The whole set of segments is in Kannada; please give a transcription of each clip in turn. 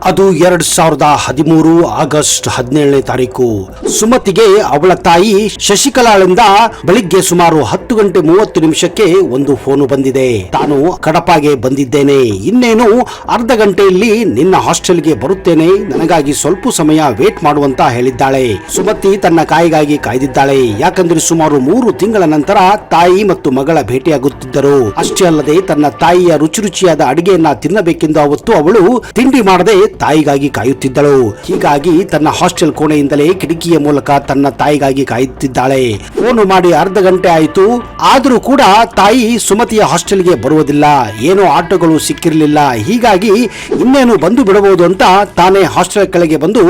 ಅದು 2013 ಆಗಸ್ಟ್ 17ನೇ ತಾರೀಕು. ಸುಮತಿಗೆ ಅವಳ ತಾಯಿ ಶಶಿಕಲಾಳಿಂದ ಬೆಳಿಗ್ಗೆ ಸುಮಾರು 10:30 ಒಂದು ಫೋನು ಬಂದಿದೆ. ತಾನು ಕಡಪಾಗೆ ಬಂದಿದ್ದೇನೆ, ಇನ್ನೇನು ಅರ್ಧ ಗಂಟೆಯಲ್ಲಿ ನಿನ್ನ ಹಾಸ್ಟೆಲ್ಗೆ ಬರುತ್ತೇನೆ, ನನಗಾಗಿ ಸ್ವಲ್ಪ ಸಮಯ ವೇಟ್ ಮಾಡುವಂತ ಹೇಳಿದ್ದಾಳೆ. ಸುಮತಿ ತನ್ನ ಕಾಯಿಗಾಗಿ ಕಾಯ್ದಿದ್ದಾಳೆ. ಯಾಕಂದ್ರೆ ಸುಮಾರು 3 ತಿಂಗಳ ನಂತರ ತಾಯಿ ಮತ್ತು ಮಗಳ ಭೇಟಿಯಾಗುತ್ತಿದ್ದರು. ಅಷ್ಟೇ ಅಲ್ಲದೆ ತನ್ನ ತಾಯಿಯ ರುಚಿಯಾದ ಅಡಿಗೆಯನ್ನ ತಿನ್ನಬೇಕೆಂದು ಅವತ್ತು ಅವಳು ತಿಂಡಿ ಮಾಡದೆ ತಾಯಿಗಾಗಿ ಕಾಯುತ್ತಿದ್ದಳು. ಹೀಗಾಗಿ ತನ್ನ ಹಾಸ್ಟೆಲ್ ಕೋಣೆಯಿಂದಲೇ ಕಿಟಕಿಯ ಮೂಲಕ ತನ್ನ ತಾಯಿಗಾಗಿ ಕಾಯುತ್ತಿದ್ದಾಳೆ. ಫೋನ್ ಮಾಡಿ ಅರ್ಧ ಗಂಟೆ ಆಯಿತು, ಆದರೂ ಕೂಡ ತಾಯಿ ಸುಮತಿಯ ಹಾಸ್ಟೆಲ್ಗೆ ಬರುವುದಿಲ್ಲ. ಏನೋ ಆಟೋಗಳು ಸಿಕ್ಕಿರಲಿಲ್ಲ. ಹೀಗಾಗಿ ಇನ್ನೇನು ಬಂದು ಬಿಡಬಹುದು ಅಂತ ತಾನೇ ಹಾಸ್ಟೆಲ್ ಕೆಳಗೆ ಬಂದು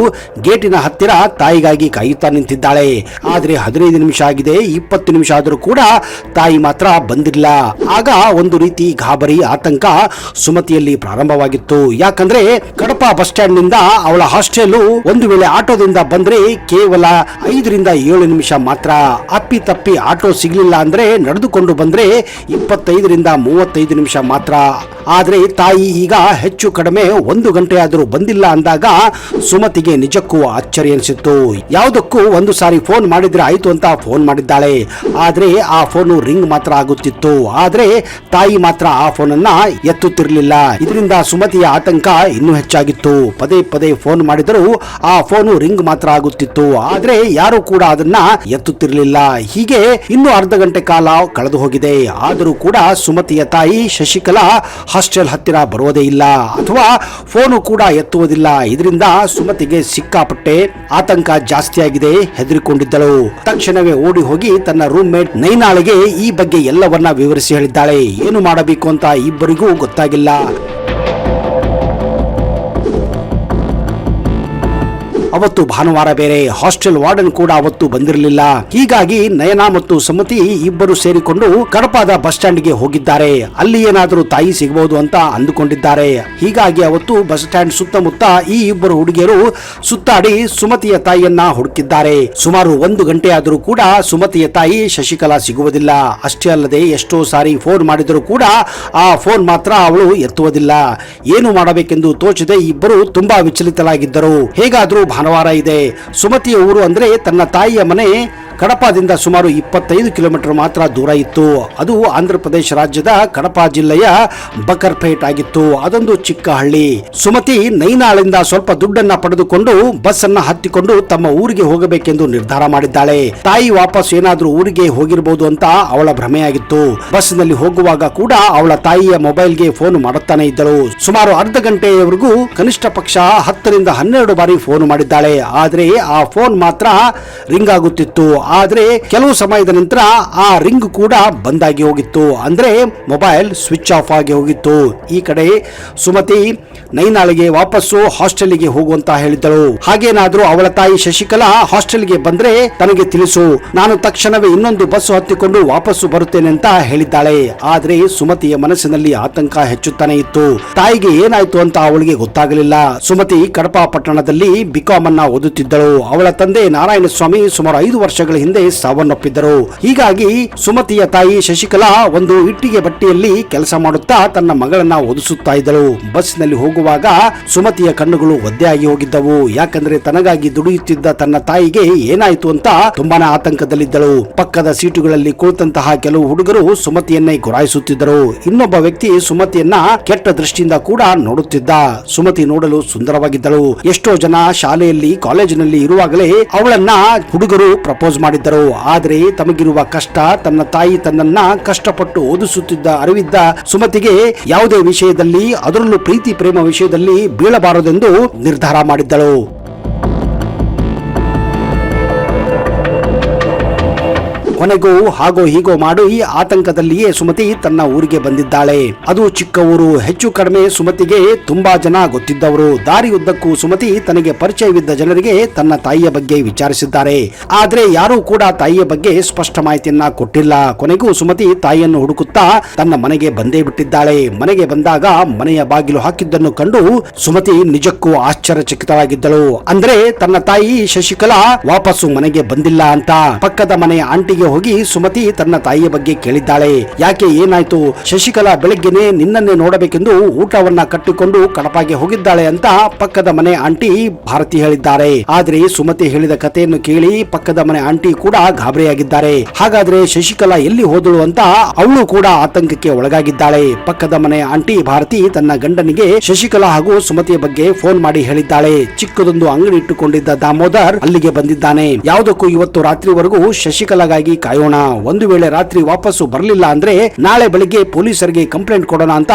ಗೇಟಿನ ಹತ್ತಿರ ತಾಯಿಗಾಗಿ ಕಾಯುತ್ತಾ ನಿಂತಿದ್ದಾಳೆ. ಆದ್ರೆ 15 ನಿಮಿಷ ಆಗಿದೆ, 20 ನಿಮಿಷ ಆದರೂ ಕೂಡ ತಾಯಿ ಮಾತ್ರ ಬಂದಿಲ್ಲ. ಆಗ ಒಂದು ರೀತಿ ಗಾಬರಿ, ಆತಂಕ ಸುಮತಿಯಲ್ಲಿ ಪ್ರಾರಂಭವಾಗಿತ್ತು. ಯಾಕಂದ್ರೆ ಕಡಪ ಬಸ್ ಸ್ಟ್ಯಾಂಡ್ ನಿಂದ ಅವಳ ಹಾಸ್ಟೆಲ್ ಒಂದು ವೇಳೆ ಆಟೋದಿಂದ ಬಂದ್ರೆ ಕೇವಲ 5ರಿಂದ 7 ನಿಮಿಷ ಮಾತ್ರ. ಅಪ್ಪಿತಪ್ಪಿ ಆಟೋ ಸಿಗ್ಲಿಲ್ಲ ಅಂದ್ರೆ ನಡೆದುಕೊಂಡು ಬಂದ್ರೆ 25ರಿಂದ 35 ನಿಮಿಷ ಮಾತ್ರ. ಆದ್ರೆ ತಾಯಿ ಈಗ ಹೆಚ್ಚು ಕಡಿಮೆ 1 ಗಂಟೆ ಆದರೂ ಬಂದಿಲ್ಲ ಅಂದಾಗ ಸುಮತಿಗೆ ನಿಜಕ್ಕೂ ಆಶ್ಚರ್ಯ ಅನಿಸಿತ್ತು. ಯಾವುದಕ್ಕೂ ಒಂದು ಸಾರಿ ಫೋನ್ ಮಾಡಿದ್ರೆ ಆಯ್ತು ಅಂತ ಫೋನ್ ಮಾಡಿದ್ದಾಳೆ. ಆದ್ರೆ ಆ ಫೋನ್ ರಿಂಗ್ ಮಾತ್ರ ಆಗುತ್ತಿತ್ತು. ಆದ್ರೆ ತಾಯಿ ಮಾತ್ರ ಆ ಫೋನ್ ಅನ್ನ ಎತ್ತುತ್ತಿರಲಿಲ್ಲ. ಇದರಿಂದ ಸುಮತಿಯ ಆತಂಕ ಇನ್ನೂ ಹೆಚ್ಚಾಗಿತ್ತು. ಪದೇ ಪದೇ ಫೋನ್ ಮಾಡಿದರೂ ಆ ಫೋನ್ ರಿಂಗ್ ಮಾತ್ರ ಆಗುತ್ತಿತ್ತು. ಆದ್ರೆ ಯಾರು ಕೂಡ ಅದನ್ನ ಎತ್ತುತ್ತಿರಲಿಲ್ಲ. ಹೀಗೆ ಇನ್ನು ಅರ್ಧ ಗಂಟೆ ಕಾಲ ಕಳೆದು ಹೋಗಿದೆ. ಆದರೂ ಕೂಡ ಸುಮತಿಯ ತಾಯಿ ಶಶಿಕಲಾ ಹಾಸ್ಟೆಲ್ ಹತ್ತಿರ ಬರುವುದೇ ಇಲ್ಲ, ಅಥವಾ ಫೋನು ಕೂಡ ಎತ್ತುವುದಿಲ್ಲ. ಇದರಿಂದ ಸುಮತಿಗೆ ಸಿಕ್ಕಾಪಟ್ಟೆ ಆತಂಕ ಜಾಸ್ತಿಯಾಗಿದೆ. ಹೆದರಿಕೊಂಡಿದ್ದಳು. ತಕ್ಷಣವೇ ಓಡಿ ಹೋಗಿ ತನ್ನ ರೂಮ್ ಮೇಟ್ ನೈನಾಳಿಗೆ ಈ ಬಗ್ಗೆ ಎಲ್ಲವನ್ನ ವಿವರಿಸಿ ಹೇಳಿದ್ದಾಳೆ. ಏನು ಮಾಡಬೇಕು ಅಂತ ಇಬ್ಬರಿಗೂ ಗೊತ್ತಾಗಿಲ್ಲ. ಅವತ್ತು ಭಾನುವಾರ ಬೇರೆ, ಹಾಸ್ಟೆಲ್ ವಾರ್ಡನ್ ಕೂಡ ಅವತ್ತು ಬಂದಿರಲಿಲ್ಲ. ಹೀಗಾಗಿ ನಯನ ಮತ್ತು ಸುಮತಿ ಇಬ್ಬರು ಸೇರಿಕೊಂಡು ಕಡಪದ ಬಸ್ ಸ್ಟ್ಯಾಂಡ್ಗೆ ಹೋಗಿದ್ದಾರೆ. ಅಲ್ಲಿ ಏನಾದರೂ ತಾಯಿ ಸಿಗಬಹುದು ಅಂತ ಅಂದುಕೊಂಡಿದ್ದಾರೆ. ಹೀಗಾಗಿ ಅವತ್ತು ಬಸ್ ಸ್ಟ್ಯಾಂಡ್ ಸುತ್ತಮುತ್ತ ಈ ಇಬ್ಬರು ಹುಡುಗಿಯರು ಸುತ್ತಾಡಿ ಸುಮತಿಯ ತಾಯಿಯನ್ನ ಹುಡುಕಿದ್ದಾರೆ. ಸುಮಾರು 1 ಗಂಟೆ ಆದರೂ ಕೂಡ ಸುಮತಿಯ ತಾಯಿ ಶಶಿಕಲಾ ಸಿಗುವುದಿಲ್ಲ. ಅಷ್ಟೇ ಅಲ್ಲದೆ ಎಷ್ಟೋ ಸಾರಿ ಫೋನ್ ಮಾಡಿದರೂ ಕೂಡ ಆ ಫೋನ್ ಮಾತ್ರ ಅವಳು ಎತ್ತುವುದಿಲ್ಲ. ಏನು ಮಾಡಬೇಕೆಂದು ತೋಚದೆ ಇಬ್ಬರು ತುಂಬಾ ವಿಚಲಿತರಾಗಿದ್ದರು. ಹೇಗಾದ್ರೂ ಭಾನುವಾರ ಇದೆ, ಸುಮತಿಯ ಊರು ಅಂದ್ರೆ ತನ್ನ ತಾಯಿಯ ಮನೆ ಕಡಪದಿಂದ ಸುಮಾರು 25 ಕಿಲೋಮೀಟರ್ ಮಾತ್ರ ದೂರ ಇತ್ತು. ಅದು ಆಂಧ್ರ ಪ್ರದೇಶ ರಾಜ್ಯದ ಕಡಪ ಜಿಲ್ಲೆಯ ಬಕರ್ಪೇಟ್ ಆಗಿತ್ತು. ಅದೊಂದು ಚಿಕ್ಕ ಹಳ್ಳಿ. ಸುಮತಿ ನೈನಾಳಿಂದ ಸ್ವಲ್ಪ ದುಡ್ಡನ್ನ ಪಡೆದುಕೊಂಡು ಬಸ್ ಅನ್ನ ಹತ್ತಿಕೊಂಡು ತಮ್ಮ ಊರಿಗೆ ಹೋಗಬೇಕೆಂದು ನಿರ್ಧಾರ ಮಾಡಿದ್ದಾಳೆ. ತಾಯಿ ವಾಪಸ್ ಏನಾದ್ರೂ ಊರಿಗೆ ಹೋಗಿರಬಹುದು ಅಂತ ಅವಳ ಭ್ರಮೆಯಾಗಿತ್ತು. ಬಸ್ ನಲ್ಲಿ ಹೋಗುವಾಗ ಕೂಡ ಅವಳ ತಾಯಿಯ ಮೊಬೈಲ್ಗೆ ಫೋನ್ ಮಾಡುತ್ತಾನೆ ಇದ್ದಳು. ಸುಮಾರು ಅರ್ಧ ಗಂಟೆಯವರೆಗೂ ಕನಿಷ್ಠ ಪಕ್ಷ 10ರಿಂದ 12 ಬಾರಿ ಫೋನ್ ಮಾಡಿದ್ದಾಳೆ. ಆದ್ರೆ ಆ ಫೋನ್ ಮಾತ್ರ ರಿಂಗ್ ಆಗುತ್ತಿತ್ತು. ಆದ್ರೆ ಕೆಲವು ಸಮಯದ ನಂತರ ಆ ರಿಂಗ್ ಕೂಡ ಬಂದಾಗಿ ಹೋಗಿತ್ತು. ಅಂದ್ರೆ ಮೊಬೈಲ್ ಸ್ವಿಚ್ ಆಫ್ ಆಗಿ ಹೋಗಿತ್ತು. ಈ ಕಡೆ ಸುಮತಿ ನೈನಾಳಿಗೆ ವಾಪಸ್ಸು ಹಾಸ್ಟೆಲ್ಗೆ ಹೋಗುವಂತ ಹೇಳಿದ್ದಳು. ಹಾಗೇನಾದ್ರೂ ಅವಳ ತಾಯಿ ಶಶಿಕಲಾ ಹಾಸ್ಟೆಲ್ಗೆ ಬಂದ್ರೆ ತನಗೆ ತಿಳಿಸು, ನಾನು ತಕ್ಷಣವೇ ಇನ್ನೊಂದು ಬಸ್ ಹತ್ತಿಕೊಂಡು ವಾಪಸ್ಸು ಬರುತ್ತೇನೆ ಅಂತ ಹೇಳಿದ್ದಾಳೆ. ಆದ್ರೆ ಸುಮತಿಯ ಮನಸ್ಸಿನಲ್ಲಿ ಆತಂಕ ಹೆಚ್ಚುತ್ತಾನೆ ಇತ್ತು. ತಾಯಿಗೆ ಏನಾಯ್ತು ಅಂತ ಅವಳಿಗೆ ಗೊತ್ತಾಗಲಿಲ್ಲ. ಸುಮತಿ ಕಡಪ ಪಟ್ಟಣದಲ್ಲಿ ಬಿಕಾಂ ಅನ್ನ ಓದುತ್ತಿದ್ದಳು. ಅವಳ ತಂದೆ ನಾರಾಯಣ ಸ್ವಾಮಿ ಸುಮಾರು 5 ವರ್ಷಗಳ ಹಿಂದೆ ಸಾವನ್ನಪ್ಪಿದ್ದರು. ಹೀಗಾಗಿ ಸುಮತಿಯ ತಾಯಿ ಶಶಿಕಲಾ ಒಂದು ಇಟ್ಟಿಗೆ ಬಟ್ಟೆಯಲ್ಲಿ ಕೆಲಸ ಮಾಡುತ್ತಾ ತನ್ನ ಮಗಳನ್ನ ಓದಿಸುತ್ತಾ ಇದ್ದಳು. ಬಸ್ ನಲ್ಲಿ ಹೋಗುವಾಗ ಸುಮತಿಯ ಕಣ್ಣುಗಳು ಒದ್ದೆಯಾಗಿ ಹೋಗಿದ್ದವು. ಯಾಕಂದ್ರೆ ತನಗಾಗಿ ದುಡಿಯುತ್ತಿದ್ದ ತನ್ನ ತಾಯಿಗೆ ಏನಾಯ್ತು ಅಂತ ತುಂಬಾನೇ ಆತಂಕದಲ್ಲಿದ್ದಳು. ಪಕ್ಕದ ಸೀಟುಗಳಲ್ಲಿ ಕುಳಿತಂತಹ ಕೆಲವು ಹುಡುಗರು ಸುಮತಿಯನ್ನೇ ಗುರಾಯಿಸುತ್ತಿದ್ದರು. ಇನ್ನೊಬ್ಬ ವ್ಯಕ್ತಿ ಸುಮತಿಯನ್ನ ಕೆಟ್ಟ ದೃಷ್ಟಿಯಿಂದ ಕೂಡ ನೋಡುತ್ತಿದ್ದ. ಸುಮತಿ ನೋಡಲು ಸುಂದರವಾಗಿದ್ದಳು. ಎಷ್ಟೋ ಜನ ಶಾಲೆಯಲ್ಲಿ ಕಾಲೇಜಿನಲ್ಲಿ ಇರುವಾಗಲೇ ಅವಳನ್ನ ಹುಡುಗರು ಪ್ರಪೋಸ್ ಮಾಡಿದ್ದರು. ಆದ್ರೆ ತಮಗಿರುವ ಕಷ್ಟ, ತನ್ನ ತಾಯಿ ತನ್ನನ್ನ ಕಷ್ಟಪಟ್ಟು ಓದಿಸುತ್ತಿದ್ದ ಅರಿವಿದ್ದ ಸುಮತಿಗೆ ಯಾವುದೇ ವಿಷಯದಲ್ಲಿ, ಅದರಲ್ಲೂ ಪ್ರೀತಿ ಪ್ರೇಮ ವಿಷಯದಲ್ಲಿ ಬೀಳಬಾರದೆಂದು ನಿರ್ಧಾರ ಮಾಡಿದ್ದಳು. ಕೊನೆಗೂ ಹಾಗೋ ಹೀಗೋ ಮಾಡಿ ಈ ಆತಂಕದಲ್ಲಿಯೇ ಸುಮತಿ ತನ್ನ ಊರಿಗೆ ಬಂದಿದ್ದಾಳೆ. ಅದು ಚಿಕ್ಕ ಊರು. ಹೆಚ್ಚು ಕಡಿಮೆ ಸುಮತಿಗೆ ತುಂಬಾ ಜನ ಗೊತ್ತಿದ್ದವರು. ದಾರಿ ಉದ್ದಕ್ಕೂ ಸುಮತಿ ತನಗೆ ಪರಿಚಯವಿದ್ದ ಜನರಿಗೆ ತನ್ನ ತಾಯಿಯ ಬಗ್ಗೆ ವಿಚಾರಿಸಿದ್ದಾರೆ. ಆದ್ರೆ ಯಾರೂ ಕೂಡ ತಾಯಿಯ ಬಗ್ಗೆ ಸ್ಪಷ್ಟ ಮಾಹಿತಿಯನ್ನ ಕೊಟ್ಟಿಲ್ಲ. ಕೊನೆಗೂ ಸುಮತಿ ತಾಯಿಯನ್ನು ಹುಡುಕುತ್ತಾ ತನ್ನ ಮನೆಗೆ ಬಂದೇ ಬಿಟ್ಟಿದ್ದಾಳೆ. ಮನೆಗೆ ಬಂದಾಗ ಮನೆಯ ಬಾಗಿಲು ಹಾಕಿದ್ದನ್ನು ಕಂಡು ಸುಮತಿ ನಿಜಕ್ಕೂ ಆಶ್ಚರ್ಯಚಕಿತವಾಗಿದ್ದಳು. ಅಂದ್ರೆ ತನ್ನ ತಾಯಿ ಶಶಿಕಲಾ ವಾಪಸ್ಸು ಮನೆಗೆ ಬಂದಿಲ್ಲ ಅಂತ. ಪಕ್ಕದ ಮನೆಯ ಆಂಟಿಗೆ ಹೋಗಿ ಸುಮತಿ ತನ್ನ ತಾಯಿಯ ಬಗ್ಗೆ ಕೇಳಿದ್ದಾಳೆ. ಯಾಕೆ, ಏನಾಯ್ತು? ಶಶಿಕಲಾ ಬೆಳಗ್ಗೆನೆ ನಿನ್ನನ್ನೇ ನೋಡಬೇಕೆಂದು ಊಟವನ್ನ ಕಟ್ಟಿಕೊಂಡು ಕಡಪಾಗೆ ಹೋಗಿದ್ದಾಳೆ ಅಂತ ಪಕ್ಕದ ಮನೆ ಆಂಟಿ ಭಾರತಿ ಹೇಳಿದ್ದಾರೆ. ಆದ್ರೆ ಸುಮತಿ ಹೇಳಿದ ಕಥೆಯನ್ನು ಕೇಳಿ ಪಕ್ಕದ ಮನೆ ಆಂಟಿ ಕೂಡ ಗಾಬರಿಯಾಗಿದ್ದಾರೆ. ಹಾಗಾದ್ರೆ ಶಶಿಕಲಾ ಎಲ್ಲಿ ಹೋದಳು ಅಂತ ಅವಳು ಕೂಡ ಆತಂಕಕ್ಕೆ ಒಳಗಾಗಿದ್ದಾಳೆ. ಪಕ್ಕದ ಮನೆ ಆಂಟಿ ಭಾರತಿ ತನ್ನ ಗಂಡನಿಗೆ ಶಶಿಕಲಾ ಹಾಗೂ ಸುಮತಿಯ ಬಗ್ಗೆ ಫೋನ್ ಮಾಡಿ ಹೇಳಿದ್ದಾಳೆ. ಚಿಕ್ಕದೊಂದು ಅಂಗಡಿ ಇಟ್ಟುಕೊಂಡಿದ್ದ ದಾಮೋದರ್ ಅಲ್ಲಿಗೆ ಬಂದಿದ್ದಾನೆ. ಯಾವುದಕ್ಕೂ ಇವತ್ತು ರಾತ್ರಿವರೆಗೂ ಶಶಿಕಲಾಗಾಗಿ ಕಾಯೋಣ. ಒಂದು ವೇಳೆ ರಾತ್ರಿ ವಾಪಸ್ಸು ಬರಲಿಲ್ಲ ಅಂದ್ರೆ ನಾಳೆ ಬೆಳಿಗ್ಗೆ ಪೊಲೀಸರಿಗೆ ಕಂಪ್ಲೇಂಟ್ ಕೊಡೋಣ ಅಂತ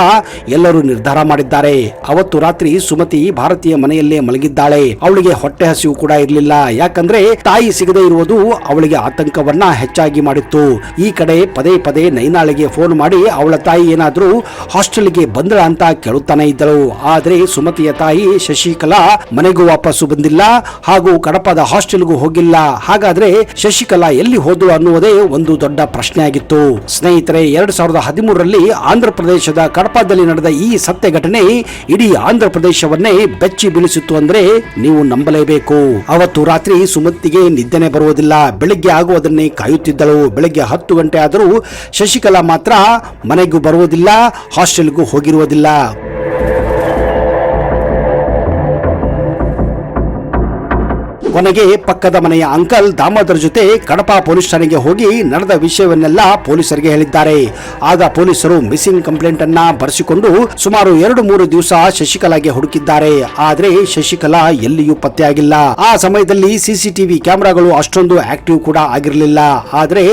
ಎಲ್ಲರೂ ನಿರ್ಧಾರ ಮಾಡಿದ್ದಾರೆ. ಅವತ್ತು ರಾತ್ರಿ ಸುಮತಿ ಭಾರತೀಯ ಮನೆಯಲ್ಲೇ ಮಲಗಿದ್ದಾಳೆ. ಅವಳಿಗೆ ಹೊಟ್ಟೆ ಹಸಿವು ಕೂಡ ಇರಲಿಲ್ಲ. ಯಾಕಂದ್ರೆ ತಾಯಿ ಸಿಗದೆ ಇರುವುದು ಅವಳಿಗೆ ಆತಂಕವನ್ನ ಹೆಚ್ಚಾಗಿ ಮಾಡಿತ್ತು. ಈ ಕಡೆ ಪದೇ ಪದೇ ನೈನಾಳಿಗೆ ಫೋನ್ ಮಾಡಿ ಅವಳ ತಾಯಿ ಏನಾದ್ರೂ ಹಾಸ್ಟೆಲ್ಗೆ ಬಂದಳ ಅಂತ ಕೇಳುತ್ತಾನೆ ಇದ್ದಳು. ಆದ್ರೆ ಸುಮತಿಯ ತಾಯಿ ಶಶಿಕಲಾ ಮನೆಗೂ ವಾಪಸ್ಸು ಬಂದಿಲ್ಲ ಹಾಗೂ ಕಡಪದ ಹಾಸ್ಟೆಲ್ಗೂ ಹೋಗಿಲ್ಲ. ಹಾಗಾದ್ರೆ ಶಶಿಕಲಾ ಎಲ್ಲಿ ಹೋದಳು ಅನ್ನುವುದೇ ಒಂದು ದೊಡ್ಡ ಪ್ರಶ್ನೆ ಆಗಿತ್ತು. ಸ್ನೇಹಿತರೆ, 2013ರಲ್ಲಿ ಆಂಧ್ರ ಪ್ರದೇಶದ ಕಡಪದಲ್ಲಿ ನಡೆದ ಈ ಸತ್ಯ ಘಟನೆ ಇಡೀ ಆಂಧ್ರ ಪ್ರದೇಶವನ್ನೇ ಬೆಚ್ಚಿ ಬೀಳಿಸಿತ್ತು ಅಂದ್ರೆ ನೀವು ನಂಬಲೇಬೇಕು. ಅವತ್ತು ರಾತ್ರಿ ಸುಮತಿಗೆ ನಿದ್ದೆನೆ ಬರುವುದಿಲ್ಲ. ಬೆಳಿಗ್ಗೆ ಆಗುವುದನ್ನೇ ಕಾಯುತ್ತಿದ್ದಳು. ಬೆಳಿಗ್ಗೆ 10 ಗಂಟೆ ಆದರೂ ಶಶಿಕಲಾ ಮಾತ್ರ ಮನೆಗೂ ಬರುವುದಿಲ್ಲ, ಹಾಸ್ಟೆಲ್ಗೂ ಹೋಗಿರುವುದಿಲ್ಲ. ಕೊನೆಗೆ ಪಕ್ಕದ ಮನೆಯ ಅಂಕಲ್ ದಾಮೋದರ್ ಜೊತೆ ಕಡಪ ಪೊಲೀಸ್ ಠಾಣೆಗೆ ಹೋಗಿ ನಡೆದ ವಿಷಯವನ್ನೆಲ್ಲ ಪೊಲೀಸರಿಗೆ ಹೇಳಿದ್ದಾರೆ. ಆಗ ಪೊಲೀಸರು ಮಿಸ್ಸಿಂಗ್ ಕಂಪ್ಲೇಂಟ್ ಅನ್ನ ಬರೆಸಿಕೊಂಡು ಸುಮಾರು 2-3 ದಿವಸ ಶಶಿಕಲಾಗೆ ಹುಡುಕಿದ್ದಾರೆ. ಆದ್ರೆ ಶಶಿಕಲಾ ಎಲ್ಲಿಯೂ ಪತ್ತೆಯಾಗಿಲ್ಲ. ಆ ಸಮಯದಲ್ಲಿ ಸಿಸಿಟಿವಿ ಕ್ಯಾಮೆರಾಗಳು ಅಷ್ಟೊಂದು ಆಕ್ಟಿವ್ ಕೂಡ ಆಗಿರಲಿಲ್ಲ. ಆದ್ರೆ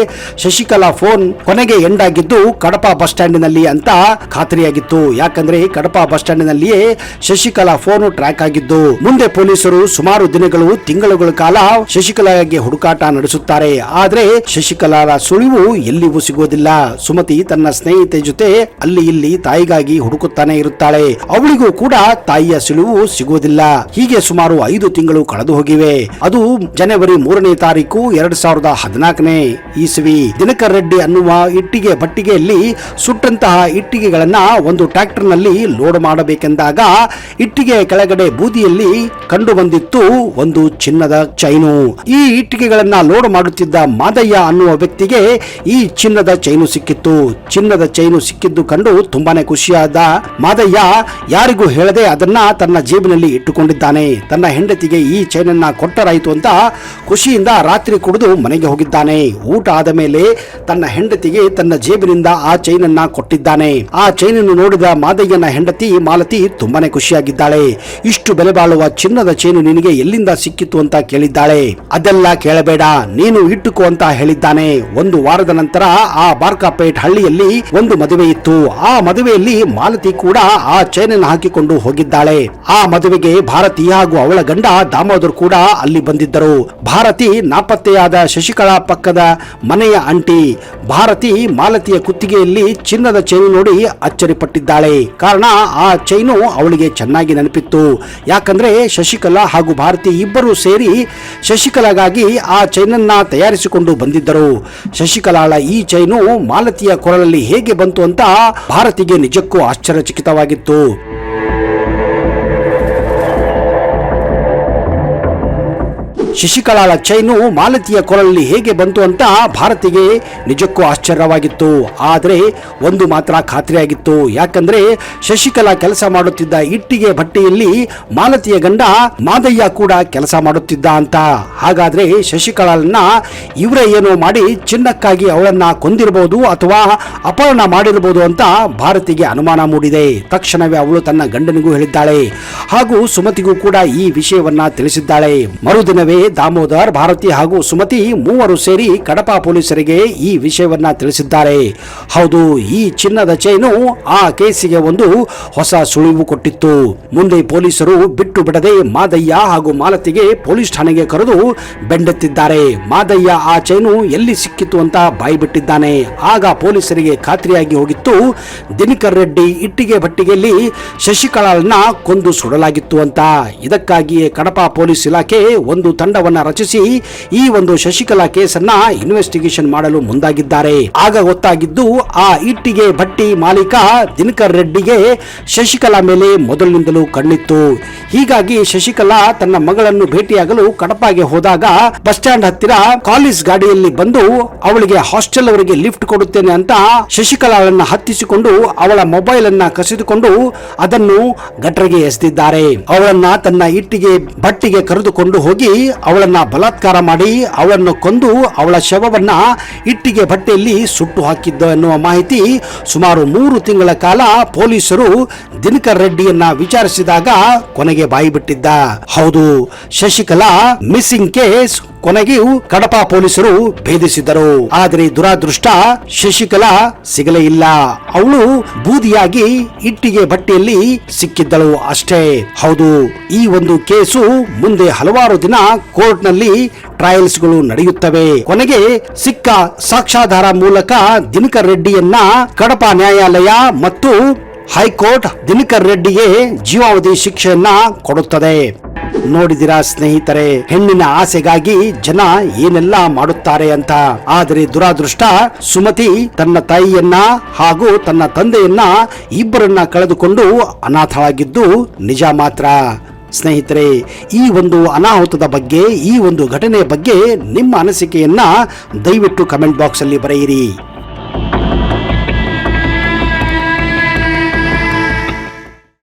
ಶಶಿಕಲಾ ಫೋನ್ ಕೊನೆಗೆ ಎಂಡ್ ಆಗಿದ್ದು ಕಡಪ ಬಸ್ ಸ್ಟ್ಯಾಂಡಿನಲ್ಲಿ ಅಂತ ಖಾತ್ರಿಯಾಗಿತ್ತು. ಯಾಕಂದ್ರೆ ಕಡಪ ಬಸ್ ಸ್ಟ್ಯಾಂಡಿನಲ್ಲಿಯೇ ಶಶಿಕಲಾ ಫೋನ್ ಟ್ರ್ಯಾಕ್ ಆಗಿದ್ದು. ಮುಂದೆ ಪೊಲೀಸರು ಸುಮಾರು ದಿನಗಳು ತಿಂಗಳ ಕಾಲ ಶಶಿಕಲಾಗೆ ಹುಡುಕಾಟ ನಡೆಸುತ್ತಾರೆ. ಆದ್ರೆ ಶಶಿಕಲಾರ ಸುಳಿವು ಎಲ್ಲಿಯೂ ಸಿಗೋದಿಲ್ಲ. ಸುಮತಿ ತನ್ನ ಸ್ನೇಹಿತೆ ಜೊತೆ ಅಲ್ಲಿ ಇಲ್ಲಿ ತಾಯಿಗಾಗಿ ಹುಡುಕುತ್ತಾನೆ ಇರುತ್ತಾಳೆ. ಅವಳಿಗೂ ಕೂಡ ತಾಯಿಯ ಸುಳಿವು ಸಿಗೋದಿಲ್ಲ. ಹೀಗೆ ಸುಮಾರು 5 ತಿಂಗಳು ಕಳೆದು ಹೋಗಿವೆ. ಅದು ಜನವರಿ 3ನೇ ತಾರೀಕು 2014ನೇ ಇಸವಿ. ದಿನಕರ್ ರೆಡ್ಡಿ ಅನ್ನುವ ಇಟ್ಟಿಗೆ ಭಟ್ಟಿಗೆಯಲ್ಲಿ ಸುಟ್ಟಂತಹ ಇಟ್ಟಿಗೆಗಳನ್ನ ಒಂದು ಟ್ರ್ಯಾಕ್ಟರ್ ನಲ್ಲಿ ಲೋಡ್ ಮಾಡಬೇಕೆಂದಾಗ ಇಟ್ಟಿಗೆ ಕೆಳಗಡೆ ಬೂದಿಯಲ್ಲಿ ಕಂಡು ಬಂದಿತ್ತು ಒಂದು ಚಿನ್ನದ ಚೈನು. ಈ ಇಟ್ಟಿಗೆಗಳನ್ನ ಲೋಡ್ ಮಾಡುತ್ತಿದ್ದ ಮಾದಯ್ಯ ಅನ್ನುವ ವ್ಯಕ್ತಿಗೆ ಈ ಚಿನ್ನದ ಚೈನು ಸಿಕ್ಕಿತ್ತು. ಚಿನ್ನದ ಚೈನು ಸಿಕ್ಕಿದ್ದು ಕಂಡು ತುಂಬಾನೇ ಖುಷಿಯಾದ ಮಾದಯ್ಯ ಯಾರಿಗೂ ಹೇಳದೆ ಅದನ್ನ ತನ್ನ ಜೇಬಿನಲ್ಲಿ ಇಟ್ಟುಕೊಂಡಿದ್ದಾನೆ. ತನ್ನ ಹೆಂಡತಿಗೆ ಈ ಚೈನನ್ನ ಕೊಟ್ಟರಾಯಿತು ಅಂತ ಖುಷಿಯಿಂದ ರಾತ್ರಿ ಕುಡಿದು ಮನೆಗೆ ಹೋಗಿದ್ದಾನೆ. ಊಟ ಆದ ಮೇಲೆ ತನ್ನ ಹೆಂಡತಿಗೆ ತನ್ನ ಜೇಬಿನಿಂದ ಆ ಚೈನನ್ನ ಕೊಟ್ಟಿದ್ದಾನೆ. ಆ ಚೈನನ್ನು ನೋಡಿದ ಮಾದಯ್ಯನ ಹೆಂಡತಿ ಮಾಲತಿ ತುಂಬಾನೇ ಖುಷಿಯಾಗಿದ್ದಾಳೆ. ಇಷ್ಟು ಬೆಲೆ ಬಾಳುವ ಚಿನ್ನದ ಚೈನು ನಿನಗೆ ಎಲ್ಲಿಂದ ಸಿಕ್ಕಿತ್ತು ಅಂತ ಕೇಳಿದ್ದಾಳೆ. ಅದೆಲ್ಲ ಕೇಳಬೇಡ, ನೀನು ಇಟ್ಟುಕೋ ಅಂತ ಹೇಳಿದ್ದಾನೆ. 1 ವಾರದ ನಂತರ ಆ ಬಾರ್ಕಾಪೇಟ್ ಹಳ್ಳಿಯಲ್ಲಿ ಒಂದು ಮದುವೆ ಇತ್ತು. ಆ ಮದುವೆಯಲ್ಲಿ ಮಾಲತಿ ಕೂಡ ಆ ಚೈನನ್ನು ಹಾಕಿಕೊಂಡು ಹೋಗಿದ್ದಾಳೆ. ಆ ಮದುವೆಗೆ ಭಾರತಿ ಹಾಗೂ ಅವಳ ಗಂಡ ದಾಮೋದರ್ ಕೂಡ ಅಲ್ಲಿ ಬಂದಿದ್ದರು. ಭಾರತಿ ನಾಪತ್ತೆಯಾದ ಶಶಿಕಲಾ ಪಕ್ಕದ ಮನೆಯ ಆಂಟಿ ಭಾರತಿ ಮಾಲತಿಯ ಕುತ್ತಿಗೆಯಲ್ಲಿ ಚಿನ್ನದ ಚೈನು ನೋಡಿ ಅಚ್ಚರಿಪಟ್ಟಿದ್ದಾಳೆ. ಕಾರಣ ಆ ಚೈನು ಅವಳಿಗೆ ಚೆನ್ನಾಗಿ ನೆನಪಿತ್ತು. ಯಾಕಂದ್ರೆ ಶಶಿಕಲಾ ಹಾಗೂ ಭಾರತಿ ಇಬ್ಬರು ಸೇರಿ ಶಶಿಕಲಾಗಾಗಿ ಆ ಚೈನನ್ನ ತಯಾರಿಸಿಕೊಂಡು ಬಂದಿದ್ದರು. ಶಶಿಕಲಾಳ ಈ ಚೈನು ಮಾಲತಿಯ ಕೊರಳಲ್ಲಿ ಹೇಗೆ ಬಂತು ಅಂತ ಭಾರತಿಗೆ ನಿಜಕ್ಕೂ ಆಶ್ಚರ್ಯಚಕಿತವಾಗಿತ್ತು. ಶಶಿಕಲಾಳ ಚೈನು ಮಾಲತಿಯ ಕೊರಳಲ್ಲಿ ಹೇಗೆ ಬಂತು ಅಂತ ಭಾರತಿಗೆ ನಿಜಕ್ಕೂ ಆಶ್ಚರ್ಯವಾಗಿತ್ತು. ಆದರೆ ಒಂದು ಮಾತ್ರ ಖಾತ್ರಿಯಾಗಿತ್ತು. ಯಾಕಂದ್ರೆ ಶಶಿಕಲಾ ಕೆಲಸ ಮಾಡುತ್ತಿದ್ದ ಇಟ್ಟಿಗೆ ಭಟ್ಟಿಯಲ್ಲಿ ಮಾಲತಿಯ ಗಂಡ ಮಾದಯ್ಯ ಕೂಡ ಕೆಲಸ ಮಾಡುತ್ತಿದ್ದ ಅಂತ. ಹಾಗಾದ್ರೆ ಶಶಿಕಲಾಳನ್ನ ಇವರೇ ಏನೋ ಮಾಡಿ ಚಿನ್ನಕ್ಕಾಗಿ ಅವಳನ್ನ ಕೊಂದಿರಬಹುದು ಅಥವಾ ಅಪಹರಣ ಮಾಡಿರಬಹುದು ಅಂತ ಭಾರತಿಗೆ ಅನುಮಾನ ಮೂಡಿದೆ. ತಕ್ಷಣವೇ ಅವಳು ತನ್ನ ಗಂಡನಿಗೂ ಹೇಳಿದ್ದಾಳೆ ಹಾಗೂ ಸುಮತಿಗೂ ಕೂಡ ಈ ವಿಷಯವನ್ನ ತಿಳಿಸಿದ್ದಾಳೆ. ಮರುದಿನವೇ ದಾಮೋದರ್, ಭಾರತಿ ಹಾಗೂ ಸುಮತಿ ಮೂವರು ಸೇರಿ ಕಡಪ ಪೊಲೀಸರಿಗೆ ಈ ವಿಷಯವನ್ನ ತಿಳಿಸಿದ್ದಾರೆ. ಹೌದು, ಈ ಚಿನ್ನದ ಚೈನು ಆ ಕೇಸಿಗೆ ಒಂದು ಹೊಸ ಸುಳಿವು ಕೊಟ್ಟಿತ್ತು. ಮುಂದೆ ಪೊಲೀಸರು ಬಿಟ್ಟು ಬಿಡದೆ ಮಾದಯ್ಯ ಹಾಗೂ ಮಾಲತಿಗೆ ಪೊಲೀಸ್ ಠಾಣೆಗೆ ಕರೆದು ಬೆಂಡೆತ್ತಿದ್ದಾರೆ. ಮಾದಯ್ಯ ಆ ಚೈನು ಎಲ್ಲಿ ಸಿಕ್ಕಿತ್ತು ಅಂತ ಬಾಯಿ ಬಿಟ್ಟಿದ್ದಾನೆ. ಆಗ ಪೊಲೀಸರಿಗೆ ಖಾತ್ರಿಯಾಗಿ ಹೋಗಿತ್ತು ದಿನಕರ್ ರೆಡ್ಡಿ ಇಟ್ಟಿಗೆ ಭಟ್ಟಿಗೆಯಲ್ಲಿ ಶಶಿಕಲಾಳನ್ನ ಕೊಂದು ಸುಡಲಾಗಿತ್ತು ಅಂತ. ಇದಕ್ಕಾಗಿಯೇ ಕಡಪ ಪೊಲೀಸ್ ಇಲಾಖೆ ಒಂದು ತಂಡ ತಂಡವನ್ನ ರಚಿಸಿ ಈ ಒಂದು ಶಶಿಕಲಾ ಕೇಸನ್ನ ಇನ್ವೆಸ್ಟಿಗೇಷನ್ ಮಾಡಲು ಮುಂದಾಗಿದ್ದಾರೆ. ಆಗ ಗೊತ್ತಾಗಿದ್ದು ಆ ಇಟ್ಟಿಗೆ ಭಟ್ಟಿ ಮಾಲೀಕ ದಿನಕರ್ ರೆಡ್ಡಿಗೆ ಶಶಿಕಲಾ ಮೇಲೆ ಮೊದಲಿನಿಂದಲೂ ಕಣ್ಣಿತ್ತು. ಹೀಗಾಗಿ ಶಶಿಕಲಾ ತನ್ನ ಮಗಳನ್ನು ಭೇಟಿಯಾಗಲು ಕಡಪಾಗೆ ಹೋದಾಗ ಬಸ್ ಸ್ಟ್ಯಾಂಡ್ ಹತ್ತಿರ ಕಾಲೇಜ್ ಗಾಡಿಯಲ್ಲಿ ಬಂದು ಅವಳಿಗೆ ಹಾಸ್ಟೆಲ್ ಅವರಿಗೆ ಲಿಫ್ಟ್ ಕೊಡುತ್ತೇನೆ ಅಂತ ಶಶಿಕಲಾಳನ್ನ ಹತ್ತಿಸಿಕೊಂಡು ಅವಳ ಮೊಬೈಲ್ ಅನ್ನ ಕಸಿದುಕೊಂಡು ಅದನ್ನು ಗಟರಿಗೆ ಎಸೆದಿದ್ದಾರೆ. ಅವಳನ್ನ ತನ್ನ ಇಟ್ಟಿಗೆ ಭಟ್ಟಿಗೆ ಕರೆದುಕೊಂಡು ಹೋಗಿ ಅವಳನ್ನ ಬಲಾತ್ಕಾರ ಮಾಡಿ ಅವಳನ್ನು ಕೊಂದು ಅವಳ ಶವವನ್ನ ಇಟ್ಟಿಗೆ ಭಟ್ಟೆಯಲ್ಲಿ ಸುಟ್ಟು ಹಾಕಿದ್ದ ಎನ್ನುವ ಮಾಹಿತಿ ಸುಮಾರು 3 ತಿಂಗಳ ಕಾಲ ಪೊಲೀಸರು ದಿನಕರ್ ರೆಡ್ಡಿಯನ್ನ ವಿಚಾರಿಸಿದಾಗ ಕೊನೆಗೆ ಬಾಯಿ ಬಿಟ್ಟಿದ್ದ. ಹೌದು, ಶಶಿಕಲಾ ಮಿಸ್ಸಿಂಗ್ ಕೇಸ್ ಕೊನೆಗೂ ಕಡಪ ಪೊಲೀಸರು ಭೇದಿಸಿದರು. ಆದರೆ ದುರಾದೃಷ್ಟ, ಶಶಿಕಲಾ ಸಿಗಲೇ ಇಲ್ಲ. ಅವಳು ಬೂದಿಯಾಗಿ ಇಟ್ಟಿಗೆ ಭಟ್ಟಿಯಲ್ಲಿ ಸಿಕ್ಕಿದ್ದಳು ಅಷ್ಟೇ. ಹೌದು, ಈ ಒಂದು ಕೇಸು ಮುಂದೆ ಹಲವಾರು ದಿನ ಕೋರ್ಟ್ ನಲ್ಲಿ ಟ್ರಯಲ್ಸ್ಗಳು ನಡೆಯುತ್ತವೆ. ಕೊನೆಗೆ ಸಿಕ್ಕ ಸಾಕ್ಷ್ಯಾಧಾರ ಮೂಲಕ ದಿನಕರ್ ರೆಡ್ಡಿಯನ್ನ ಕಡಪ ನ್ಯಾಯಾಲಯ ಮತ್ತು ಹೈಕೋರ್ಟ್ ದಿನಕರ್ ರೆಡ್ಡಿಗೆ ಜೀವಾವಧಿ ಶಿಕ್ಷೆಯನ್ನ ಕೊಡುತ್ತದೆ. ನೋಡಿದಿರಾ ಸ್ನೇಹಿತರೆ, ಹೆಣ್ಣಿನ ಆಸೆಗಾಗಿ ಜನ ಏನೆಲ್ಲ ಮಾಡುತ್ತಾರೆ ಅಂತ. ಆದರೆ ದುರಾದೃಷ್ಟ, ಸುಮತಿ ತನ್ನ ತಾಯಿಯನ್ನ ಹಾಗೂ ತನ್ನ ತಂದೆಯನ್ನ ಇಬ್ಬರನ್ನ ಕಳೆದುಕೊಂಡು ಅನಾಥವಾಗಿದ್ದು ನಿಜ ಮಾತ್ರ. ಸ್ನೇಹಿತರೆ, ಈ ಒಂದು ಅನಾಹುತದ ಬಗ್ಗೆ, ಈ ಒಂದು ಘಟನೆಯ ಬಗ್ಗೆ ನಿಮ್ಮ ಅನಿಸಿಕೆಯನ್ನ ದಯವಿಟ್ಟು ಕಮೆಂಟ್ ಬಾಕ್ಸ್ ಅಲ್ಲಿ ಬರೆಯಿರಿ.